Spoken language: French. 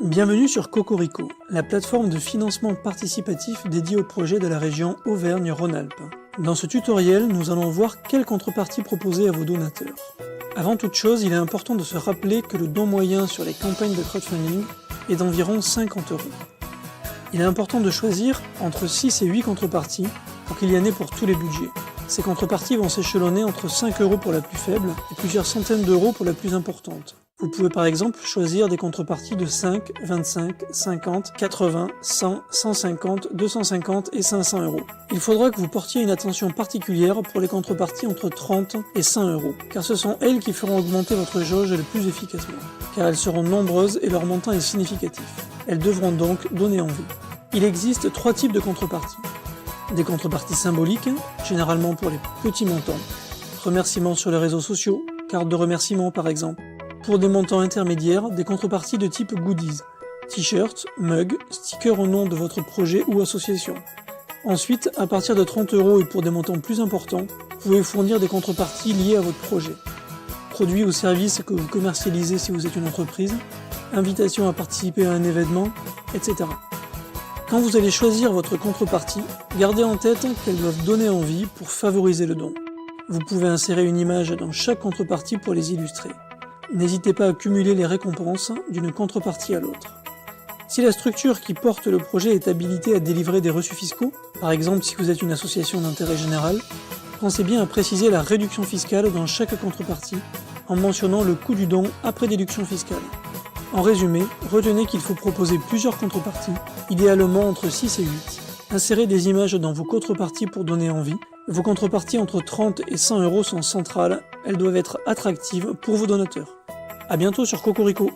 Bienvenue sur Cocorico, la plateforme de financement participatif dédiée aux projets de la région Auvergne-Rhône-Alpes. Dans ce tutoriel, nous allons voir quelle contrepartie proposer à vos donateurs. Avant toute chose, il est important de se rappeler que le don moyen sur les campagnes de crowdfunding est d'environ 50 €. Il est important de choisir entre 6 et 8 contreparties pour qu'il y en ait pour tous les budgets. Ces contreparties vont s'échelonner entre 5 € pour la plus faible et plusieurs centaines d'euros pour la plus importante. Vous pouvez par exemple choisir des contreparties de 5, 25, 50, 80, 100, 150, 250 et 500 €. Il faudra que vous portiez une attention particulière pour les contreparties entre 30 et 100 €, car ce sont elles qui feront augmenter votre jauge le plus efficacement, car elles seront nombreuses et leur montant est significatif. Elles devront donc donner envie. Il existe 3 types de contreparties. Des contreparties symboliques, généralement pour les petits montants, remerciements sur les réseaux sociaux, cartes de remerciement par exemple. Pour des montants intermédiaires, des contreparties de type goodies, t-shirts, mugs, stickers au nom de votre projet ou association. Ensuite, à partir de 30 € et pour des montants plus importants, vous pouvez fournir des contreparties liées à votre projet. Produits ou services que vous commercialisez si vous êtes une entreprise, invitations à participer à un événement, etc. Quand vous allez choisir votre contrepartie, gardez en tête qu'elles doivent donner envie pour favoriser le don. Vous pouvez insérer une image dans chaque contrepartie pour les illustrer. N'hésitez pas à cumuler les récompenses d'une contrepartie à l'autre. Si la structure qui porte le projet est habilitée à délivrer des reçus fiscaux, par exemple si vous êtes une association d'intérêt général, pensez bien à préciser la réduction fiscale dans chaque contrepartie en mentionnant le coût du don après déduction fiscale. En résumé, retenez qu'il faut proposer plusieurs contreparties, idéalement entre 6 et 8. Insérez des images dans vos contreparties pour donner envie. Vos contreparties entre 30 et 100 € sont centrales, elles doivent être attractives pour vos donateurs. A bientôt sur Cocorico.